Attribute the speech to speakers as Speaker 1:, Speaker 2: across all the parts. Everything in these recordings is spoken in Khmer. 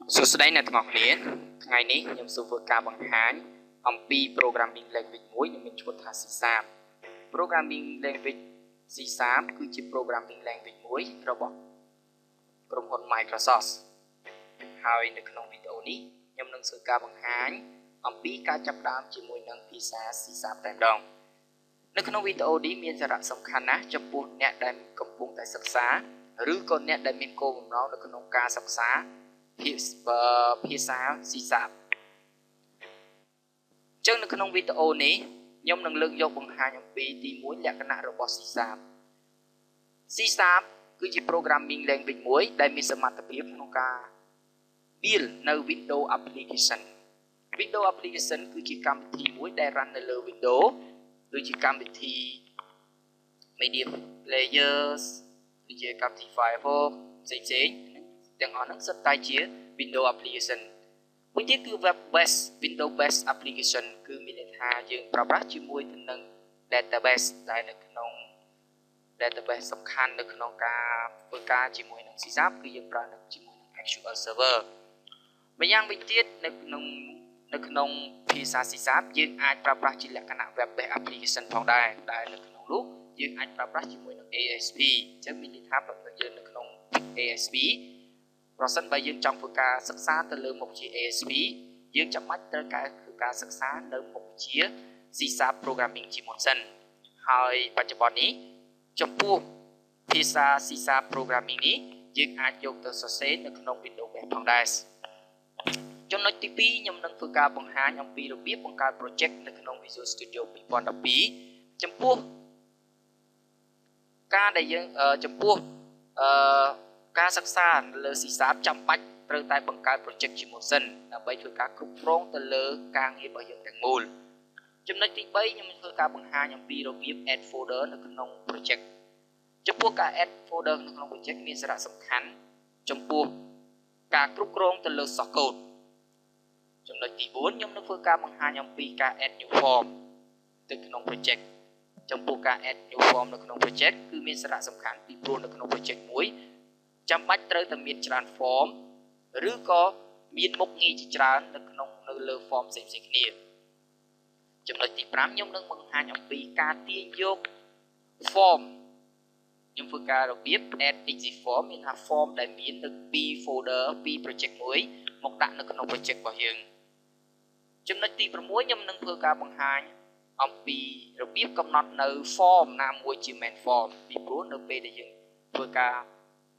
Speaker 1: So today net ngọcនេះថ្ងៃនេះខ្ញុំសូមធ្វើការបង្ហាញអំពី programming language មួយខ្ញុំមានឈ្មោះថា C#. Programming language C# គឺជា programming language មួយរបស់ក្រុមហ៊ុន Microsoft ហើយនៅក្នុងវីដេអូនេះខ្ញុំនឹងធ្វើការបង្ហាញអំពីការចាប់ផ្ដើមជាមួយនឹងភាសា C# តែម្ដងនៅក្នុងវីដេអូនេះមានសារៈសំខាន់ណាស់ចំពោះអ្នកដែលកំពុងតែសិក្សាឬក៏អ្នកដែលមានគោលបំណងនៅក្នុងការសិក្សាភាសា C#. ចឹងនៅក្នុងវីដេអូនេះខ្ញុំនឹងលើកយកបង្ហាញអំពីទី1លក្ខណៈរបស់ C#. C# គឺជា programming language មួយដែលមានសមត្ថភាពក្នុងការ build នៅ Windows application. Windows application គឺជាកម្មវិធីមួយដែល run នៅលើ Windows ដូចជាកម្មវិធី Media Players ដូចជាកម្មវិធី Firefox ផ្សេងៗទាំងអស់ហ្នឹងសុទ្ធតែជា Windows application មួយទៀតគឺ web based Windows based application គឺមានន័យថាយើងប្រើប្រាស់ជាមួយទៅនឹង database ដែលនៅក្នុង database សំខាន់នៅក្នុងការធ្វើការជាមួយនឹង C# គឺយើងប្រើនឹងជាមួយនឹង SQL Server ម្យ៉ាងវិញទៀតនៅក្នុងភាសា C# យើងអាចប្រើប្រាស់ជាលក្ខណៈ web based application ផងដែរដែលនៅក្នុងនោះយើងអាចប្រើប្រាស់ជាមួយនឹង ASP អញ្ចឹងមានន័យថាបើយើងនៅក្នុង ASPប្រសិនបើយើងចង់ធ្វើការសិក្សាទៅលើមុខវិជ្ជា ASP យើងចាំបាច់ត្រូវការសិក្សានៅមុខវិជ្ជា C# programming ជាមុនសិនហើយបច្ចុប្បន្ននេះចំពោះភាសា C# programming នេះយើងអាចយកទៅសរសេរនៅក្នុង Windows Base ផងដែរចំណុចទី2ខ្ញុំនឹងធ្វើការបង្ហាញអំពីរបៀបបង្កើត project នៅក្នុង Visual Studio 2012ចំពោះការដែលយើងចំពោះការសិក្សាលើ C# ចាំបាច់ត្រូវតែបង្កើត project ជាមុនសិនដើម្បីធ្វើការគ្រប់គ្រងទៅលើការងាររបស់យើងទាំងមូលចំណុចទី3ខ្ញុំនឹងធ្វើការបង្ហាញអំពីរបៀប add folder នៅក្នុង project ចំពោះការ add folder នៅក្នុង project មានសារៈសំខាន់ចំពោះការគ្រប់គ្រងទៅលើ source code ចំណុចទី4ខ្ញុំនឹងធ្វើការបង្ហាញអំពីការ add new form ទៅក្នុង project ចំពោះការ add new form នៅក្នុង project គឺមានសារៈសំខាន់ពីព្រោះនៅក្នុង project មួយចាំបាច់ត្រូវតែមានច្រើន form ឬក៏មានមុខងារជាច្រើននៅលើ form ផ្សេងៗគ្នាចំណុចទី5ខ្ញុំនឹងបង្ហាញអំពីការទាញយក form ខ្ញុំធ្វើការរបៀប add exit form មានថា form ដែលមាននៅពី folder ពី project មួយមកដាក់នៅក្នុង project របស់យើងចំណុចទី6ខ្ញុំនឹងធ្វើការបង្ហាញអំពីរបៀបកំណត់នៅ form ណាមួយជា main form ពីព្រោះនៅពេលដែលយើងធ្វើការ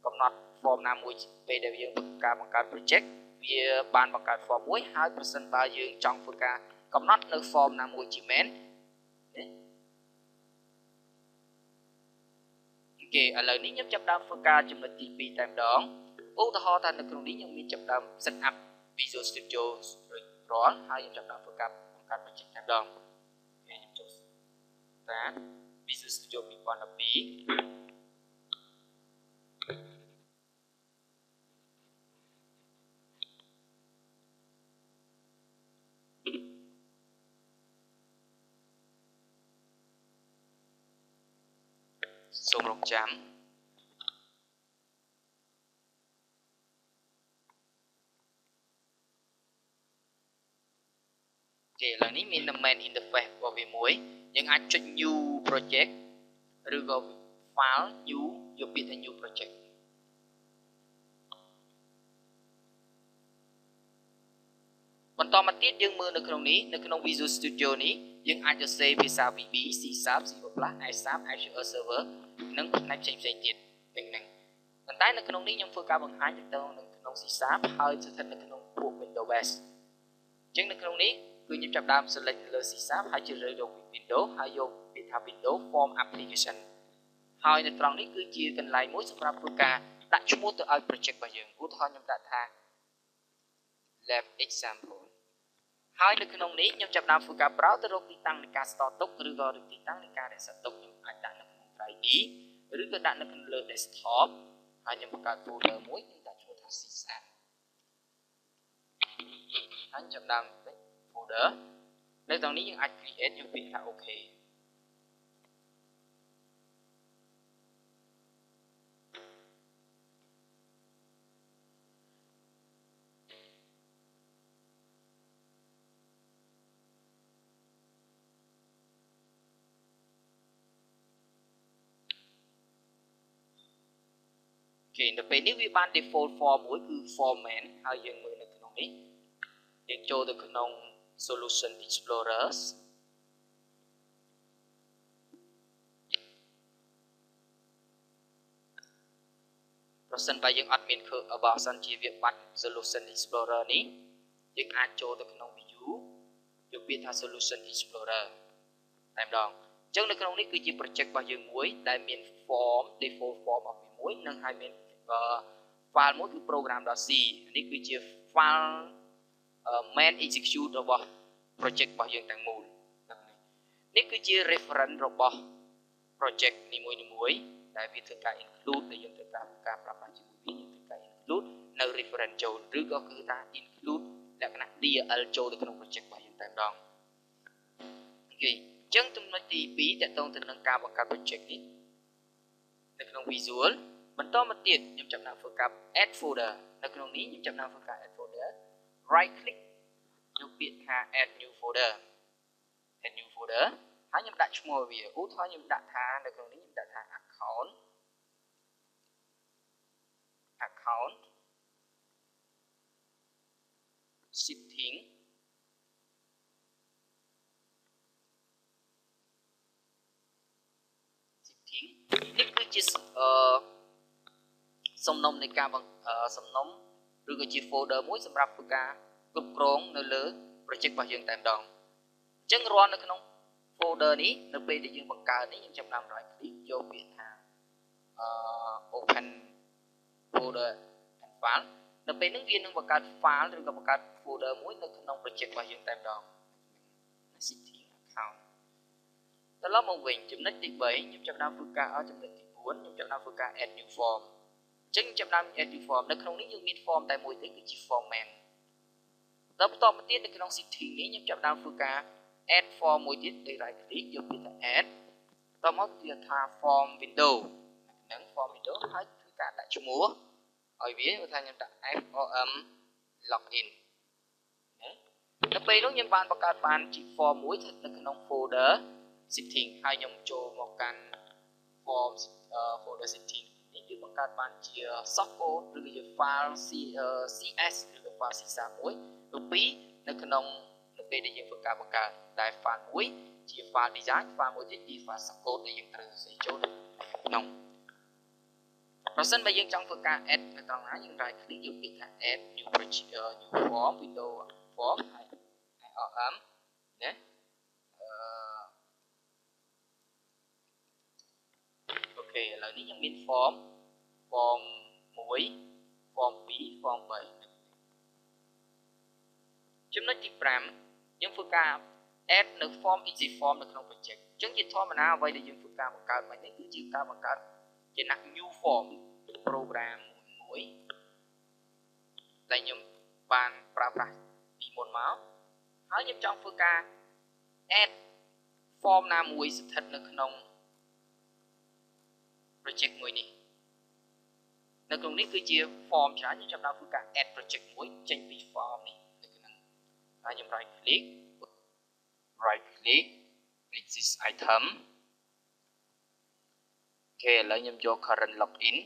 Speaker 1: កំណត់ form ណាមួយពេលដែលយើងធ្វើការបង្កើត project វាបានបង្កើត form មួយហើយប្រសិនបើយើងចង់ធ្វើការកំណត់នៅ form ណាមួយជា main អូខេឥឡូវនេះខ្ញុំចាប់ផ្ដើមធ្វើការចំណុចទី2តែម្ដងឧទាហរណ៍ថានៅក្នុងនេះខ្ញុំមានចាប់ផ្ដើម set up Visual Studio រួចរាល់ហើយខ្ញុំចាប់ផ្ដើមធ្វើការបង្កើត project តែម្ដងអូខេខ្ញុំចូល start Visual Studio 2012សូមរងចាំអូខេឥឡូវនេះមាន main interface របស់វាមួយយើងអាចចុច new project ឬក៏ file new យកពាក្យថា new project បន្តមកទៀតយើងមើលនៅក្នុងនេះនៅក្នុង Visual Studio នេះយើងអាចសរសេរភាសា VB C#, C++, ISAP, SQL Server និងផ្នែកផ្សេងៗទៀតហ្នឹងប៉ុន្តែនៅក្នុងនេះខ្ញុំធ្វើការបង្ហាញទៅនៅក្នុង C# ហើយស្ថិតនៅក្នុងពួក Windows Base អញ្ចឹងនៅក្នុងនេះគឺខ្ញុំចាប់ដើម select លើ C# ហើយជ្រើសរើសយក Windows ហើយយកពាក្យថា Windows Form Application ហើយនៅត្រង់នេះគឺជាកន្លែងមួយសម្រាប់ធ្វើការដាក់ឈ្មោះទៅឲ្យ project របស់យើងឧទាហរណ៍ខ្ញុំដាក់ថា lab example ហើយនៅក្នុងនេះខ្ញុំចាប់ដើមធ្វើការ browse ទៅរកទីតាំងនៃការ store ទុកឬក៏ទីតាំងនៃការរក្សាទុកខ្ញុំអាចដាក់នៅក្នុង drive B ឬក៏ដាក់នៅក្នុងលើ desktop ហើយខ្ញុំបង្កើត folder មួយខ្ញុំដាក់ឈ្មោះថា C# ហើយចាប់ដើម folder នៅត្រង់នេះយើងអាច create យកពាក្យថា OK អ គេទៅពេលនេះវាបាន default form មួយគឺ form main ហើយយើងមើលនៅក្នុងនេះយើងចូលទៅក្នុង solution explorers ប្រសិនបើយើងអត់មានបើសិនជាវាបាត់ solution explorer នេះយើងអាចចូលទៅក្នុង view យកពាក្យថា solution explorer តែម្ដងអញ្ចឹងនៅក្នុងនេះគឺជា project របស់យើងមួយដែលមាន form default form របស់វាមួយនិងហើយមាន file មួយគឺ program.c នេះគឺជា file main execute របស់ project របស់យើងទាំងមូលនេះគឺជា reference របស់ project នីមួយៗដែលវាធ្វើការ include ដែលយើងធ្វើការប្រាប់បានជាមួយវាយើងធ្វើការ include នៅ reference ចូលឬក៏គឺថា include លក្ខណៈ DLL ចូលទៅក្នុង project របស់យើងតែម្ដងអូខេអញ្ចឹងចំណុចទី2តកតងទៅនឹងការបង្កើត project នេះនៅក្នុង visual បន្តមកទៀតខ្ញុំចាប់ដាក់ធ្វើការ add folder នៅក្នុងនេះខ្ញុំចាប់ដាក់ធ្វើការ add folder right click យកពាក្យថា add new folder ហើយខ្ញុំដាក់ឈ្មោះវាឧទាហរណ៍ខ្ញុំដាក់ថានៅក្នុងនេះខ្ញុំដាក់ថា account setting នេះគឺជាសំណុំនៃការសំណុំឬក៏ជា folder មួយសម្រាប់ធ្វើការគ្រប់គ្រងនៅលើ project របស់យើងតែម្ដងអញ្ចឹងរាល់នៅក្នុង folder នេះនៅពេលដែលយើងបង្កើតនេះយើងចាប់តាម right click យកពាក្យថាopen folder and file នៅពេលហ្នឹងវានឹងបង្កើត file ឬក៏បង្កើត folder មួយនៅក្នុង project របស់យើងតែម្ដង setting account ត្រឡប់មកវិញចំណុចទី3ខ្ញុំចាប់តាមធ្វើការចំណុចទី4ខ្ញុំចាប់តាមធ្វើការ add new form អញ្ចឹងចាប់តាម add new form នៅក្នុងនេះយើងមាន form តែមួយទេគឺជា form main ដល់បន្តមកទៀតនៅក្នុង setting នេះខ្ញុំចាប់តាមធ្វើការ add form មួយទៀតដោយ right click យកពាក្យថា add តមកវាថា form window ហ្នឹង form window ហើយធ្វើការដាក់ឈ្មោះឲ្យវាថាខ្ញុំដាក់ form login នៅពេលនោះខ្ញុំបានបង្កើតបានជា form មួយស្ថិតនៅក្នុង folder setting ហើយខ្ញុំចូលមកកាន់ form folder setting នេះគឺបង្កើតបានជា source code ឬជា file CS ឬក៏ file C# មួយពីនៅក្នុងនៅពេលដែលយើងធ្វើការបង្កើតដែល file មួយជា file design file មួយទៀតជា file source code ដែលយើងត្រូវសរសេរចូលក្នុងប្រសិនបើយើងចង់ធ្វើការ add នៅត្រង់ណាយើង right click យកពាក្យថា add new project new form window form ហើយ rm ណាអូខេឥឡូវនេះខ្ញុំមាន form 1 form 2 form 3ចំណុចទី5យើងធ្វើការ add នៅ form easy form នៅក្នុង project អញ្ចឹងជាធម្មតាអ្វីដែលយើងធ្វើការបង្កើតមកនេះគឺជាការបង្កើតជាណាក់ new form program មួយដែលខ្ញុំបានប្រើប្រាស់ពីមុនមកហើយខ្ញុំចង់ធ្វើការ add form ណាមួយស្ថិតនៅក្នុង project មួយនេះនៅក្នុងនេះគឺជា form ច្រើនខ្ញុំចាប់ដល់ធ្វើការ add project មួយចេញពី form នេះនៅក្នុងហើយខ្ញុំ right click click this item អូខេឥឡូវខ្ញុំយក current login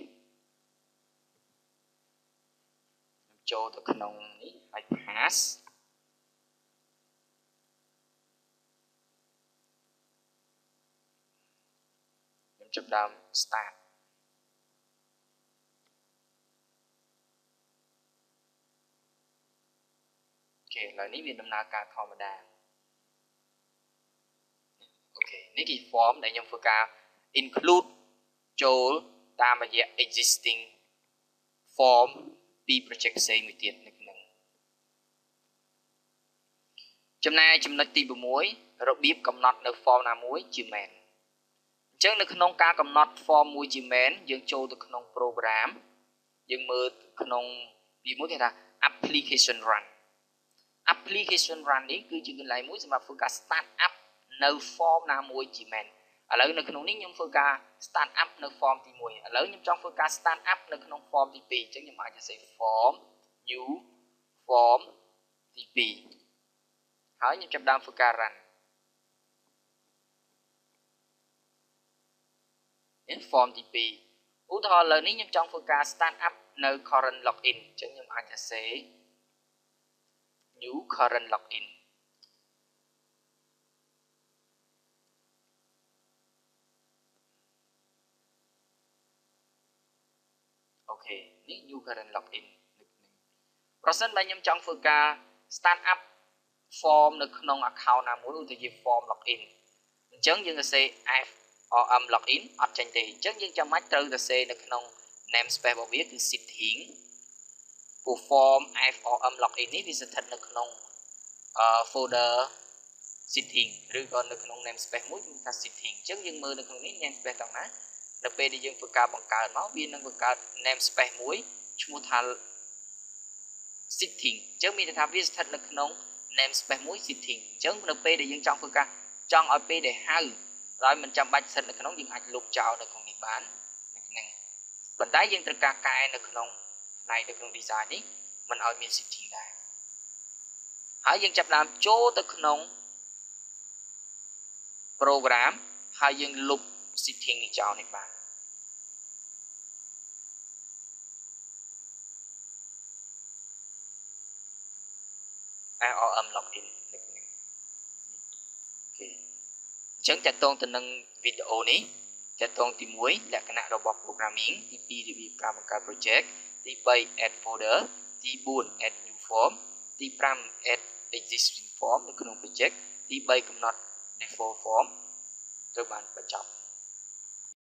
Speaker 1: ខ្ញុំចូលទៅក្នុងនេះហើយ pass ខ្ញុំចាប់ដើម start អូខេឥឡូវនេះវាដំណើរការធម្មតាអូខេនេះគឺ form ដែលខ្ញុំធ្វើការ include ចូលតាមរយៈ existing form ពី project ផ្សេងមួយទៀតនៅក្នុងចំណែកចំណុចទី6របៀបកំណត់នៅ form ណាមួយជា main អញ្ចឹងនៅក្នុងការកំណត់ form មួយជា main យើងចូលទៅក្នុង program យើងមើលក្នុងពីមួយគេថា application run នេះគឺជាកន្លែងមួយសម្រាប់ធ្វើការ start up នៅ form ណាមួយជា main ឥឡូវនៅក្នុងនេះខ្ញុំធ្វើការ start up នៅ form ទី1ឥឡូវខ្ញុំចង់ធ្វើការ start up នៅក្នុង form ទី2អញ្ចឹងខ្ញុំអាចសរសេរ form new form ទី2ហើយខ្ញុំចាប់ដើមធ្វើការ run form ទី2 ឧទាហរណ៍លើនេះខ្ញុំចង់ធ្វើការ start up នៅ current login អញ្ចឹងខ្ញុំអាចសរសេរ new current login អូខេនេះ new current login ប្រសិនបើខ្ញុំចង់ធ្វើការ start up form នៅក្នុង account ណាមួយឧទាហរណ៍ form login អញ្ចឹងយើងសរសេរ form login អត់ចេញទេអញ្ចឹងយើងចាំបាច់ត្រូវសរសេរនៅក្នុង namespace របស់វាគឺ setting ពួក form form login នេះវាស្ថិតនៅក្នុង folder setting ឬក៏នៅក្នុង namespace មួយគឺថា setting អញ្ចឹងយើងមើលនៅក្នុងនេះ namespace ទាំងណានៅពេលដែលយើងធ្វើការបង្កើតមកវានឹងបង្កើត namespace មួយឈ្មោះថា setting អញ្ចឹងមានន័យថាវាស្ថិតនៅក្នុង namespace មួយ setting អញ្ចឹងនៅពេលដែលយើងចង់ធ្វើការចង់ឲ្យពេលដែលហៅដោយមិនចាំបាច់ស្ថិតនៅក្នុងយើងអាចលុបចោលនៅក្នុងនេះបានហ្នឹងប៉ុន្តែយើងត្រូវការកែនៅក្នុងផ្នែកនៅក្នុង design នេះមិនឲ្យមាន setting ដែរហើយយើងចាប់ផ្ដើមចូលទៅក្នុង program ហើយយើងលុប setting នេះចោលនេះបាន ARM login នេះអូខេអញ្ចឹងតកតងទៅនឹងវីដេអូនេះតកតងទី1លក្ខណៈរបស់ programming ទី2របៀបការបង្កើត project ទី3 add folder ទី4 add new form ទី5 add existing form នៅក្នុង project ទី3កំណត់ default form ត្រូវបានបញ្ចប់